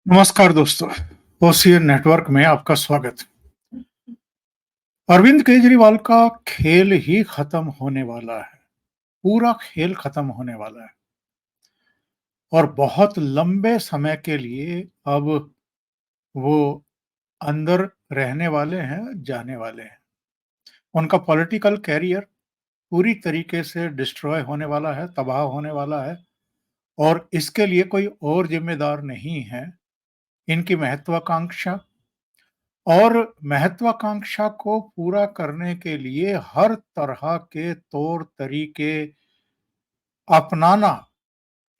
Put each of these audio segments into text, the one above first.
नमस्कार दोस्तों, OCN network में आपका स्वागत। अरविंद केजरीवाल का खेल ही खत्म होने वाला है। पूरा खेल खत्म होने वाला है और बहुत लंबे समय के लिए अब वो अंदर रहने वाले हैं, जाने वाले हैं। उनका पॉलिटिकल कैरियर पूरी तरीके से डिस्ट्रॉय होने वाला है, तबाह होने वाला है और इसके लिए कोई और जिम्मेदार नहीं है। इनकी महत्वाकांक्षा और महत्वाकांक्षा को पूरा करने के लिए हर तरह के तौर तरीके अपनाना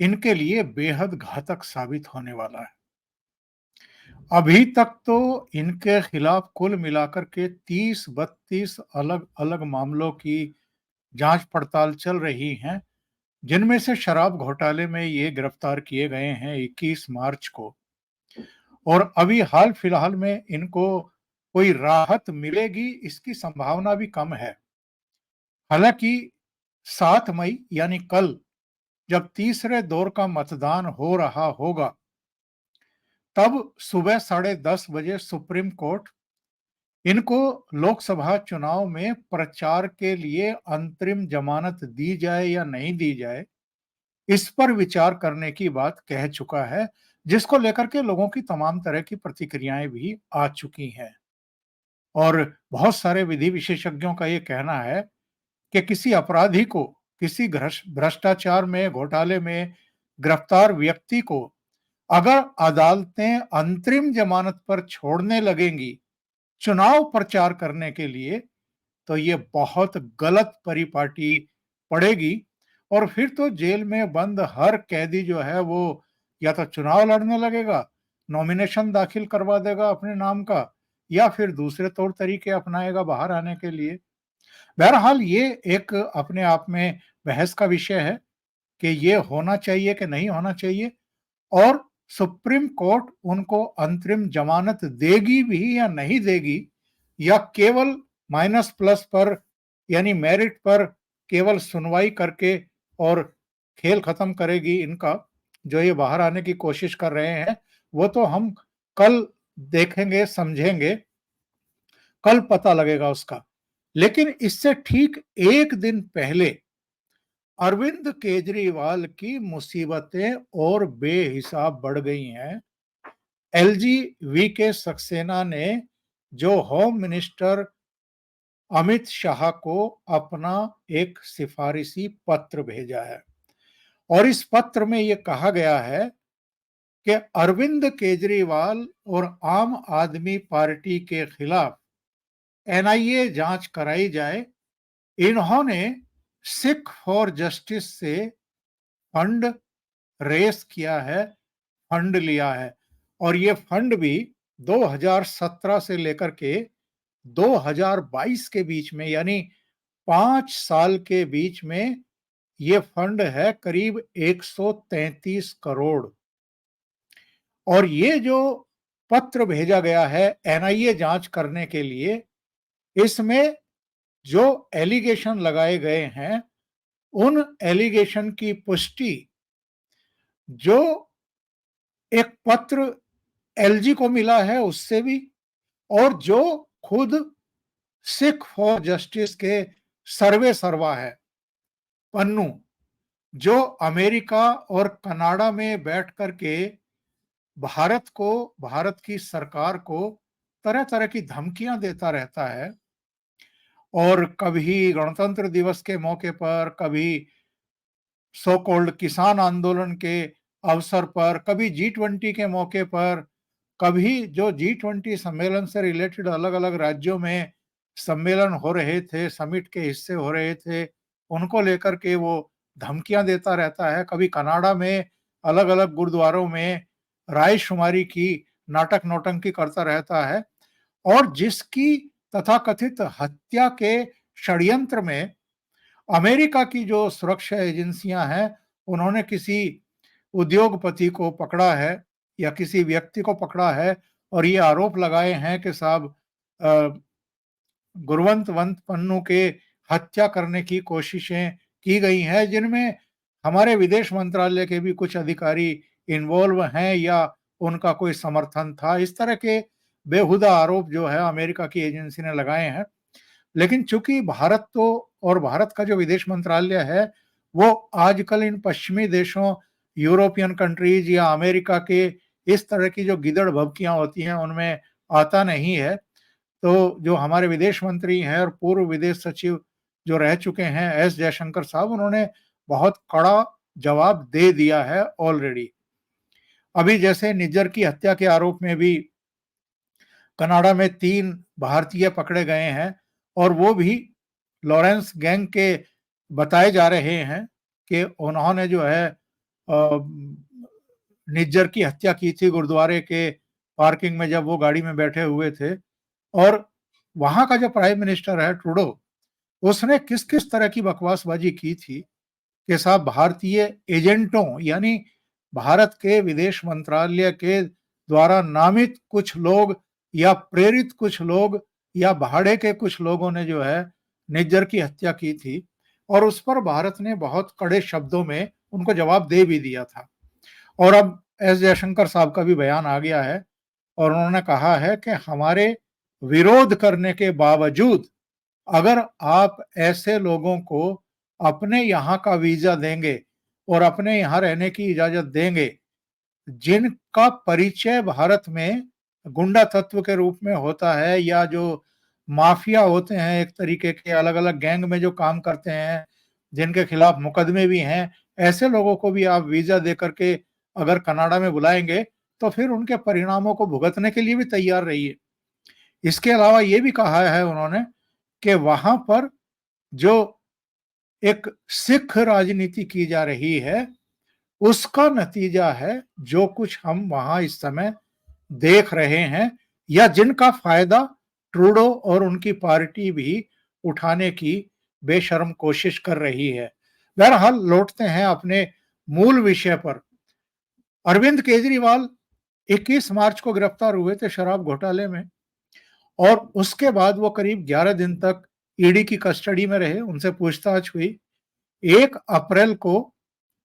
इनके लिए बेहद घातक साबित होने वाला है। अभी तक तो इनके खिलाफ कुल मिलाकर के 30-32 अलग-अलग मामलों की जांच पड़ताल चल रही हैं, जिनमें से शराब घोटाले में ये गिरफ्तार किए गए हैं 21 मार्च को और अभी हाल फिलहाल में इनको कोई राहत मिलेगी इसकी संभावना भी कम है। हालांकि 7 मई यानी कल जब तीसरे दौर का मतदान हो रहा होगा, तब सुबह 10:30 बजे सुप्रीम कोर्ट इनको लोकसभा चुनाव में प्रचार के लिए अंतरिम जमानत दी जाए या नहीं दी जाए, इस पर विचार करने की बात कह चुका है, जिसको लेकर के लोगों की तमाम तरह की प्रतिक्रियाएं भी आ चुकी हैं। और बहुत सारे विधि विशेषज्ञों का ये कहना है कि किसी अपराधी को, किसी भ्रष्टाचार में, घोटाले में गिरफ्तार व्यक्ति को अगर अदालतें अंतरिम जमानत पर छोड़ने लगेंगी चुनाव प्रचार करने के लिए, तो ये बहुत गलत परिपाटी पड़ेगी और फिर तो जेल में बंद हर कैदी जो है वो या तो चुनाव लड़ने लगेगा, नॉमिनेशन दाखिल करवा देगा अपने नाम का, या फिर दूसरे तौर तरीके अपनाएगा बाहर आने के लिए। बहरहाल ये एक अपने आप में बहस का विषय है कि ये होना चाहिए कि नहीं होना चाहिए और सुप्रीम कोर्ट उनको अंतरिम जमानत देगी भी या नहीं देगी, या केवल माइनस प्लस पर यानी मेरिट पर केवल सुनवाई करके और खेल खत्म करेगी इनका, जो ये बाहर आने की कोशिश कर रहे हैं, वो तो हम कल देखेंगे, समझेंगे, कल पता लगेगा उसका। लेकिन इससे ठीक एक दिन पहले अरविंद केजरीवाल की मुसीबतें और बेहिसाब बढ़ गई हैं। एलजी वीके सक्सेना ने जो होम मिनिस्टर अमित शाह को अपना एक सिफारिशी पत्र भेजा है और इस पत्र में यह कहा गया है कि अरविंद केजरीवाल और आम आदमी पार्टी के खिलाफ एनआईए जांच कराई जाए। इन्होंने सिख फॉर जस्टिस से फंड रेस किया है, फंड लिया है और ये फंड भी 2017 से लेकर के 2022 के बीच में, यानी 5 साल के बीच में ये फंड है करीब 133 करोड़। और ये जो पत्र भेजा गया है एनआईए जांच करने के लिए, इसमें जो एलिगेशन लगाए गए हैं उन एलिगेशन की पुष्टि जो एक पत्र एलजी को मिला है उससे भी, और जो खुद सिख फॉर जस्टिस के सर्वे सर्वा है पन्नू, जो अमेरिका और कनाडा में बैठ करके भारत को, भारत की सरकार को तरह तरह की धमकियां देता रहता है और कभी गणतंत्र दिवस के मौके पर, कभी सो कॉल्ड किसान आंदोलन के अवसर पर, कभी जी20 के मौके पर, कभी जो जी20 सम्मेलन से रिलेटेड अलग अलग राज्यों में सम्मेलन हो रहे थे, समिट के हिस्से हो रहे थे, उनको लेकर के वो धमकियां देता रहता है। कभी कनाडा में अलग अलग गुरुद्वारों में रायशुमारी की नाटक नौटंकी करता रहता है और जिसकी तथाकथित हत्या के षड्यंत्र में अमेरिका की जो सुरक्षा एजेंसियां हैं उन्होंने किसी उद्योगपति को पकड़ा है या किसी व्यक्ति को पकड़ा है और ये आरोप लगाए हैं कि साहब गुरवंत पन्नू के हत्या करने की कोशिशें की गई हैं, जिनमें हमारे विदेश मंत्रालय के भी कुछ अधिकारी इन्वॉल्व हैं या उनका कोई समर्थन था। इस तरह के बेहुदा आरोप जो है अमेरिका की एजेंसी ने लगाए हैं। लेकिन चूंकि भारत तो और भारत का जो विदेश मंत्रालय है वो आजकल इन पश्चिमी देशों, यूरोपियन कंट्रीज या अमेरिका के इस तरह की जो गिदड़ भभकियां होती हैं उनमें आता नहीं है। तो जो हमारे विदेश मंत्री हैं और पूर्व विदेश सचिव जो रह चुके हैं एस जयशंकर साहब, उन्होंने बहुत कड़ा जवाब दे दिया है ऑलरेडी। अभी जैसे निज्जर की हत्या के आरोप में भी कनाडा में 3 भारतीय पकड़े गए हैं और वो भी लॉरेंस गैंग के बताए जा रहे हैं कि उन्होंने जो है निज्जर की हत्या की थी गुरुद्वारे के पार्किंग में जब वो गाड़ी में बैठे हुए थे। और वहां का जो प्राइम मिनिस्टर है ट्रूडो, उसने किस किस तरह की बकवासबाजी की थी कि साहब भारतीय एजेंटों यानी भारत के विदेश मंत्रालय के द्वारा नामित कुछ लोग या प्रेरित कुछ लोग या भाड़े के कुछ लोगों ने जो है निज्जर की हत्या की थी और उस पर भारत ने बहुत कड़े शब्दों में उनको जवाब दे भी दिया था। और अब एस जयशंकर साहब का भी बयान आ गया है और उन्होंने कहा है कि हमारे विरोध करने के बावजूद अगर आप ऐसे लोगों को अपने यहाँ का वीजा देंगे और अपने यहाँ रहने की इजाजत देंगे जिनका परिचय भारत में गुंडा तत्व के रूप में होता है या जो माफिया होते हैं, एक तरीके के अलग अलग गैंग में जो काम करते हैं, जिनके खिलाफ मुकदमे भी हैं, ऐसे लोगों को भी आप वीजा दे करके अगर कनाडा में बुलाएंगे तो फिर उनके परिणामों को भुगतने के लिए भी तैयार रहिए। इसके अलावा ये भी कहा है उन्होंने कि वहां पर जो एक सिख राजनीति की जा रही है उसका नतीजा है जो कुछ हम वहां इस समय देख रहे हैं या जिनका फायदा ट्रूडो और उनकी पार्टी भी उठाने की बेशर्म कोशिश कर रही है। बहरहाल लौटते हैं अपने मूल विषय पर। अरविंद केजरीवाल 21 मार्च को गिरफ्तार हुए थे शराब घोटाले में और उसके बाद वो करीब 11 दिन तक ईडी की कस्टडी में रहे, उनसे पूछताछ हुई। 1 अप्रैल को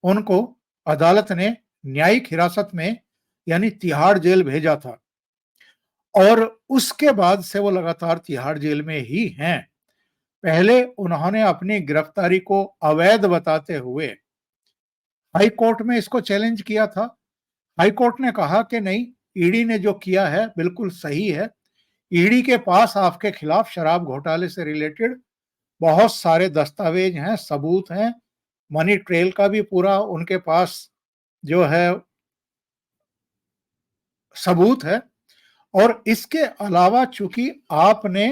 उनको अदालत ने न्यायिक हिरासत में यानी तिहाड़ जेल भेजा था और उसके बाद से वो लगातार तिहाड़ जेल में ही हैं। पहले उन्होंने अपनी गिरफ्तारी को अवैध बताते हुए हाई कोर्ट में इसको चैलेंज किया था। हाई कोर्ट ने कहा कि नहीं, ईडी ने जो किया है बिल्कुल सही है। ईडी के पास आपके खिलाफ शराब घोटाले से रिलेटेड बहुत सारे दस्तावेज हैं, सबूत हैं, मनी ट्रेल का भी पूरा उनके पास जो है सबूत है। और इसके अलावा चूंकि आपने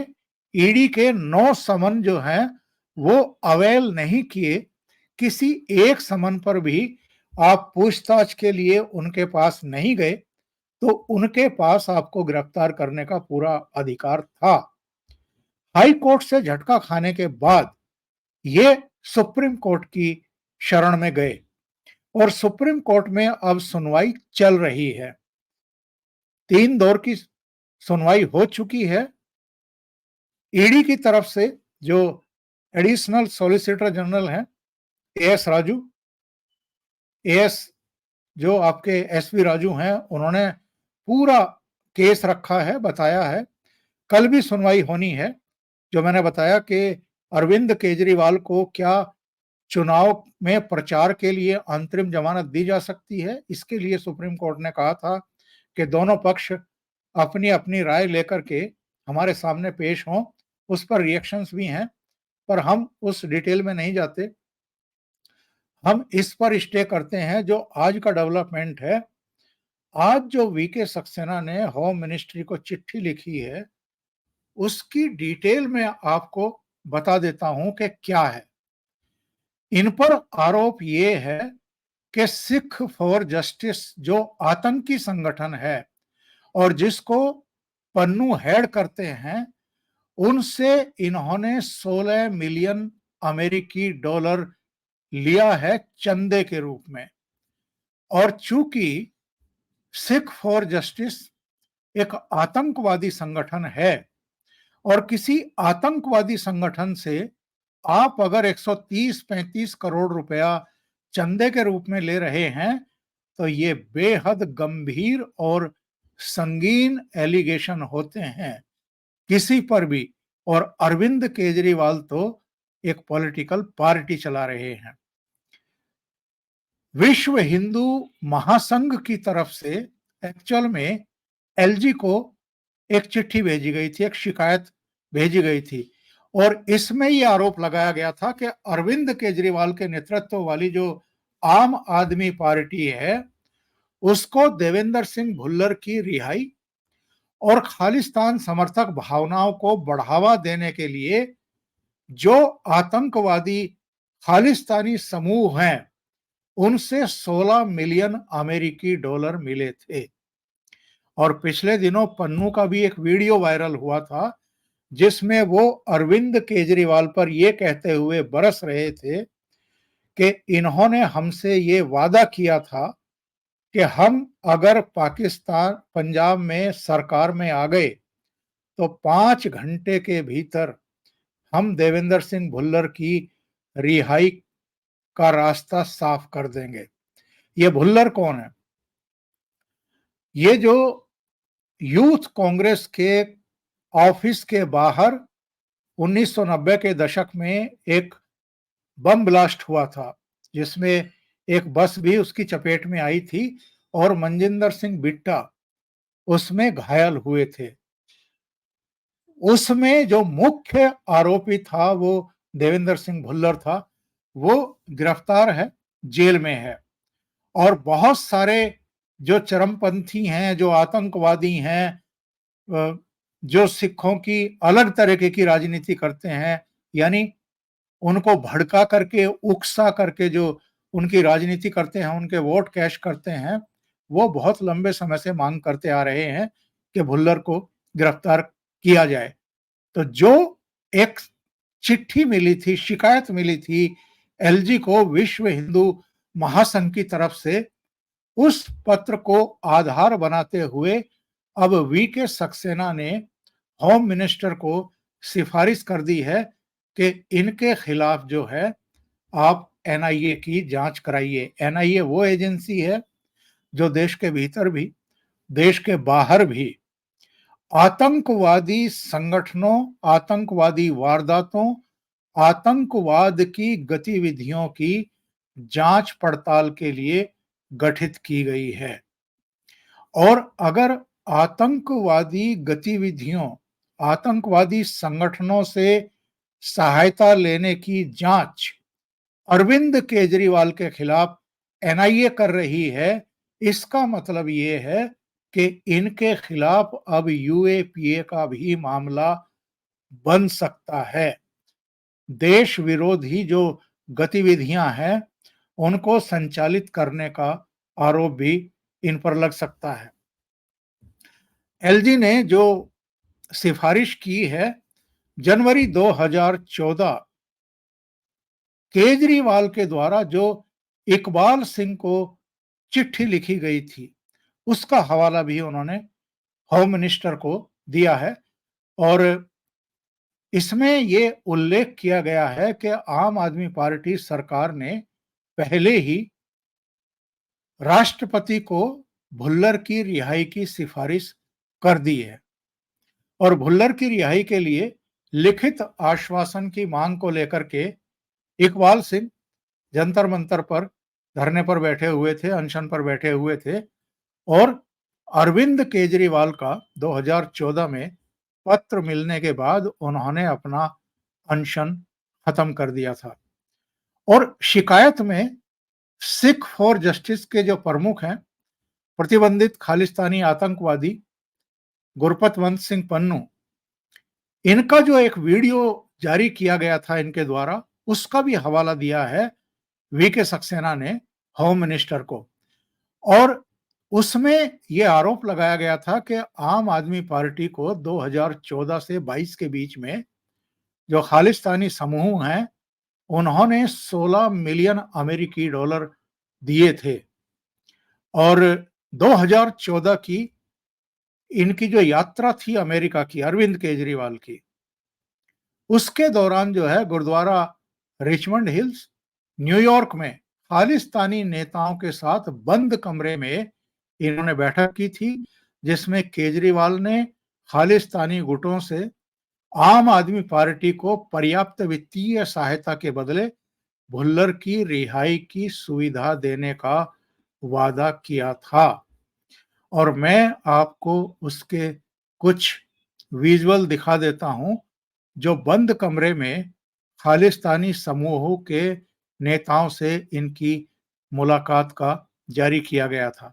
ईडी के 9 समन जो हैं वो अवेल नहीं किए, किसी एक समन पर भी आप पूछताछ के लिए उनके पास नहीं गए, तो उनके पास आपको गिरफ्तार करने का पूरा अधिकार था। हाई कोर्ट से झटका खाने के बाद ये सुप्रीम कोर्ट की शरण में गए और सुप्रीम कोर्ट में अब सुनवाई चल रही है। 3 दौर की सुनवाई हो चुकी है। ईडी की तरफ से जो एडिशनल सॉलिसिटर जनरल हैं एएस राजू, एएस जो आपके एसवी राजू हैं, उन्होंने पूरा केस रखा है, बताया है। कल भी सुनवाई होनी है। जो मैंने बताया कि अरविंद केजरीवाल को क्या चुनाव में प्रचार के लिए अंतरिम जमानत दी जा सकती है, इसके लिए सुप्रीम कोर्ट ने कहा था कि दोनों पक्ष अपनी अपनी राय लेकर के हमारे सामने पेश हों। उस पर रिएक्शंस भी हैं, पर हम उस डिटेल में नहीं जाते। हम इस पर स्टे करते हैं जो आज का डेवलपमेंट है। आज जो वीके सक्सेना ने होम मिनिस्ट्री को चिट्ठी लिखी है उसकी डिटेल में आपको बता देता हूं कि क्या है। इन पर आरोप ये है कि सिख फॉर जस्टिस जो आतंकी संगठन है और जिसको पन्नू हेड करते हैं, उनसे इन्होंने 16 मिलियन अमेरिकी डॉलर लिया है चंदे के रूप में। और चूंकि सिख फॉर जस्टिस एक आतंकवादी संगठन है और किसी आतंकवादी संगठन से आप अगर 130-35 करोड़ रुपया चंदे के रूप में ले रहे हैं तो ये बेहद गंभीर और संगीन एलिगेशन होते हैं किसी पर भी। और अरविंद केजरीवाल तो एक पॉलिटिकल पार्टी चला रहे हैं। विश्व हिंदू महासंघ की तरफ से एक्चुअल में एलजी को एक चिट्ठी भेजी गई थी, एक शिकायत भेजी गई थी, और इसमें यह आरोप लगाया गया था कि अरविंद केजरीवाल के नेतृत्व वाली जो आम आदमी पार्टी है, उसको देवेंद्र सिंह भुल्लर की रिहाई और खालिस्तान समर्थक भावनाओं को बढ़ावा देने के लिए जो आतंकवादी खालिस्तानी समूह हैं, उनसे 16 मिलियन अमेरिकी डॉलर मिले थे। और पिछले दिनों पन्नू का भी एक वीडियो वायरल हुआ था जिसमें वो अरविंद केजरीवाल पर यह कहते हुए बरस रहे थे कि इन्होंने हमसे ये वादा किया था कि हम अगर पाकिस्तान पंजाब में सरकार में आ गए तो 5 घंटे के भीतर हम देवेंद्र सिंह भुल्लर की रिहाई का रास्ता साफ कर देंगे। ये भुल्लर कौन है? ये जो यूथ कांग्रेस के ऑफिस के बाहर 1990 के दशक में एक बम ब्लास्ट हुआ था, जिसमें एक बस भी उसकी चपेट में आई थी और मनजिंदर सिंह बिट्टा उसमें घायल हुए थे। उसमें जो मुख्य आरोपी था वो देवेंद्र सिंह भुल्लर था। वो गिरफ्तार है, जेल में है। और बहुत सारे जो चरमपंथी हैं, जो आतंकवादी हैं, जो सिखों की अलग तरीके की राजनीति करते हैं, यानी उनको भड़का करके, उकसा करके जो उनकी राजनीति करते हैं, उनके वोट कैश करते हैं, वो बहुत लंबे समय से मांग करते आ रहे हैं कि भुल्लर को गिरफ्तार किया जाए। तो जो एक चिट्ठी मिली थी, शिकायत मिली थी एलजी को विश्व हिंदू महासंघ की तरफ से, उस पत्र को आधार बनाते हुए अब वी के सक्सेना ने होम मिनिस्टर को सिफारिश कर दी है कि इनके खिलाफ जो है आप एनआईए की जांच कराइए। एनआईए वो एजेंसी है जो देश के भीतर भी, देश के बाहर भी आतंकवादी संगठनों, आतंकवादी वारदातों, आतंकवाद की गतिविधियों की जांच पड़ताल के लिए गठित की गई है। और अगर आतंकवादी गतिविधियों, आतंकवादी संगठनों से सहायता लेने की जांच अरविंद केजरीवाल के खिलाफ एनआईए कर रही है, इसका मतलब ये है कि इनके खिलाफ अब यूएपीए का भी मामला बन सकता है। देश विरोधी जो गतिविधियां हैं, उनको संचालित करने का आरोप भी इन पर लग सकता है। एलजी ने जो सिफारिश की है, जनवरी 2014 केजरीवाल के द्वारा जो इकबाल सिंह को चिट्ठी लिखी गई थी, उसका हवाला भी उन्होंने होम मिनिस्टर को दिया है। और इसमें ये उल्लेख किया गया है कि आम आदमी पार्टी सरकार ने पहले ही राष्ट्रपति को भुल्लर की रिहाई की सिफारिश कर दी है और भुल्लर की रिहाई के लिए लिखित आश्वासन की मांग को लेकर के इकबाल सिंह जंतर मंतर पर धरने पर बैठे हुए थे, अनशन पर बैठे हुए थे। और अरविंद केजरीवाल का 2014 में पत्र मिलने के बाद उन्होंने अपना अनशन खत्म कर दिया था। और शिकायत में सिख फॉर जस्टिस के जो प्रमुख हैं, प्रतिबंधित खालिस्तानी आतंकवादी गुरपतवंत सिंह पन्नू, इनका जो एक वीडियो जारी किया गया था इनके द्वारा, उसका भी हवाला दिया है वी के सक्सेना ने होम मिनिस्टर को। और उसमें यह आरोप लगाया गया था कि आम आदमी पार्टी को 2014 से 22 के बीच में जो खालिस्तानी समूह हैं, उन्होंने 16 मिलियन अमेरिकी डॉलर दिए थे। और 2014 की इनकी जो यात्रा थी अमेरिका की, अरविंद केजरीवाल की, उसके दौरान जो है गुरुद्वारा रिचमंड हिल्स, न्यूयॉर्क में खालिस्तानी नेताओं के साथ बंद कमरे में इन्होंने बैठक की थी, जिसमें केजरीवाल ने खालिस्तानी गुटों से आम आदमी पार्टी को पर्याप्त वित्तीय सहायता के बदले भुल्लर की रिहाई की सुविधा देने का वादा किया था। और मैं आपको उसके कुछ विजुअल दिखा देता हूं, जो बंद कमरे में खालिस्तानी समूहों के नेताओं से इनकी मुलाकात का जारी किया गया था।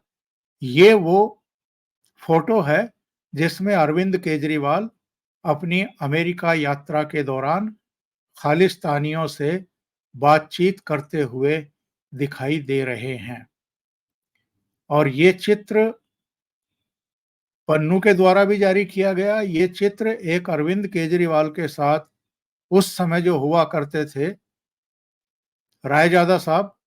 ये वो फोटो है जिसमें अरविंद केजरीवाल अपनी अमेरिका यात्रा के दौरान खालिस्तानियों से बातचीत करते हुए दिखाई दे रहे हैं। और ये चित्र पन्नू के द्वारा भी जारी किया गया। ये चित्र एक अरविंद केजरीवाल के साथ उस समय जो हुआ करते थे रायजादा साहब,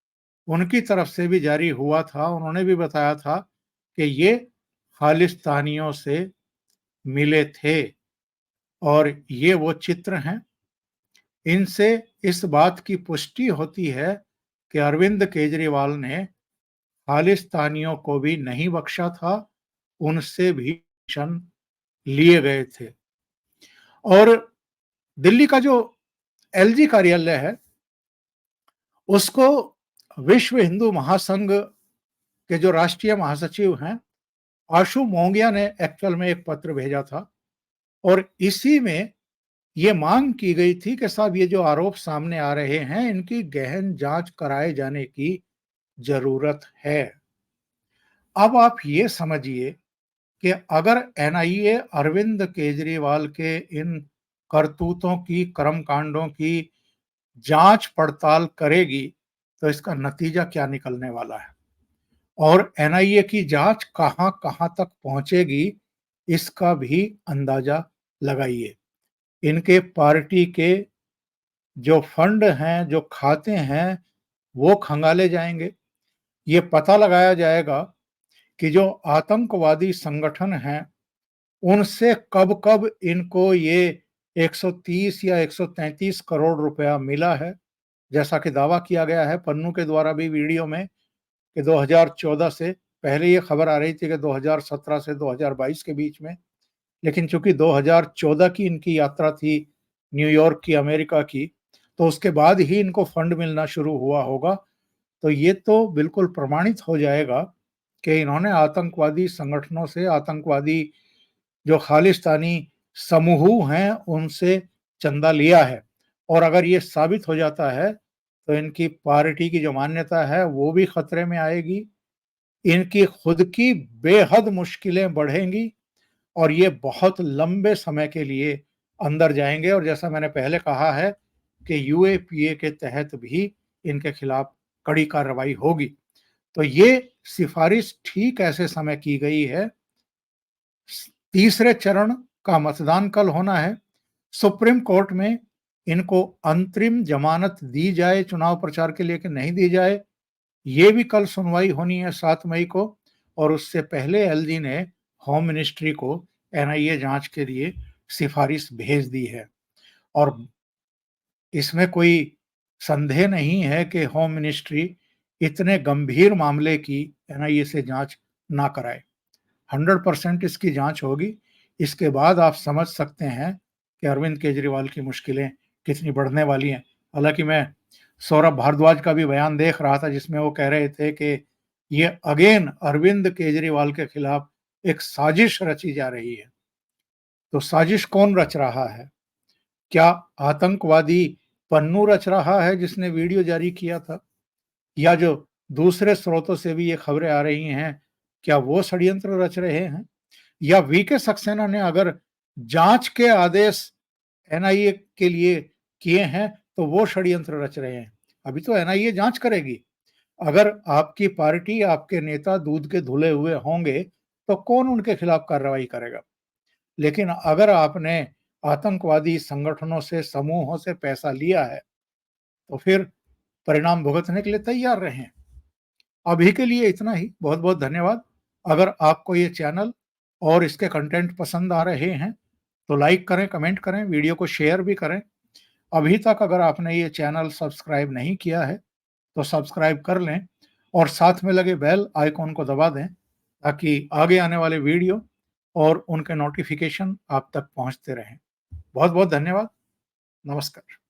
उनकी तरफ से भी जारी हुआ था। उन्होंने भी बताया था कि ये खालिस्तानियों से मिले थे और ये वो चित्र हैं। इनसे इस बात की पुष्टि होती है कि अरविंद केजरीवाल ने खालिस्तानियों को भी नहीं बख्शा था, उनसे भी एक्शन लिए गए थे। और दिल्ली का जो एलजी कार्यालय है, उसको विश्व हिंदू महासंघ के जो राष्ट्रीय महासचिव हैं आशु मोंगिया ने एक्चुअल में एक पत्र भेजा था और इसी में ये मांग की गई थी कि साहब ये जो आरोप सामने आ रहे हैं इनकी गहन जांच कराए जाने की जरूरत है। अब आप ये समझिए कि अगर एनआईए अरविंद केजरीवाल के इन करतूतों की, कर्मकांडों की जांच पड़ताल करेगी तो इसका नतीजा क्या निकलने वाला है और एनआईए की जांच कहां कहां तक पहुंचेगी, इसका भी अंदाजा लगाइए। इनके पार्टी के जो फंड हैं, जो खाते हैं, वो खंगाले जाएंगे। ये पता लगाया जाएगा कि जो आतंकवादी संगठन हैं, उनसे कब-कब इनको ये 130 या 133 करोड़ रुपया मिला है। जैसा कि दावा किया गया है पन्नू के द्वारा भी वीडियो में कि 2014 से पहले ये खबर आ रही थी कि 2017 से 2022 के बीच में, लेकिन चूंकि 2014 की इनकी यात्रा थी न्यूयॉर्क की, अमेरिका की, तो उसके बाद ही इनको फंड मिलना शुरू हुआ होगा। तो ये तो बिल्कुल प्रमाणित हो जाएगा कि इन्होंने आतंकवादी संगठनों से, आतंकवादी जो खालिस्तानी समूह हैं उनसे चंदा लिया है। और अगर ये साबित हो जाता है तो इनकी पार्टी की जो मान्यता है वो भी खतरे में आएगी, इनकी खुद की बेहद मुश्किलें बढ़ेंगी और ये बहुत लंबे समय के लिए अंदर जाएंगे। और जैसा मैंने पहले कहा है कि यूएपीए के तहत भी इनके खिलाफ कड़ी कार्रवाई होगी। तो ये सिफारिश ठीक ऐसे समय की गई है। तीसरे चरण का मतदान कल होना है। सुप्रीम कोर्ट में इनको अंतरिम जमानत दी जाए चुनाव प्रचार के लिए कि नहीं दी जाए, ये भी कल सुनवाई होनी है 7 मई को। और उससे पहले एलजी ने होम मिनिस्ट्री को एनआईए जांच के लिए सिफारिश भेज दी है। और इसमें कोई संदेह नहीं है कि होम मिनिस्ट्री इतने गंभीर मामले की एनआईए से जांच ना कराए। 100% इसकी जांच होगी। इसके बाद आप समझ सकते हैं कि अरविंद केजरीवाल की मुश्किलें कितनी बढ़ने वाली हैं। हालांकि मैं सौरभ भारद्वाज का भी बयान देख रहा था जिसमें वो कह रहे थे कि ये अगेन अरविंद केजरीवाल के खिलाफ एक साजिश रची जा रही है। तो साजिश कौन रच रहा है? क्या आतंकवादी पन्नू रच रहा है जिसने वीडियो जारी किया था, या जो दूसरे स्रोतों से भी ये खबरें आ रही हैं, क्या वो षड्यंत्र रच रहे हैं? या वीके सक्सेना ने अगर जांच के आदेश एनआईए के लिए किए हैं तो वो षड्यंत्र रच रहे हैं? अभी तो एनआईए जांच करेगी। अगर आपकी पार्टी, आपके नेता दूध के धुले हुए होंगे तो कौन उनके खिलाफ कार्रवाई करेगा? लेकिन अगर आपने आतंकवादी संगठनों से, समूहों से पैसा लिया है तो फिर परिणाम भुगतने के लिए तैयार रहें। अभी के लिए इतना ही। बहुत बहुत धन्यवाद। अगर आपको ये चैनल और इसके कंटेंट पसंद आ रहे हैं तो लाइक करें, कमेंट करें, वीडियो को शेयर भी करें। अभी तक अगर आपने ये चैनल सब्सक्राइब नहीं किया है तो सब्सक्राइब कर लें और साथ में लगे बेल आइकॉन को दबा दें ताकि आगे आने वाले वीडियो और उनके नोटिफिकेशन आप तक पहुंचते रहें। बहुत-बहुत धन्यवाद। नमस्कार।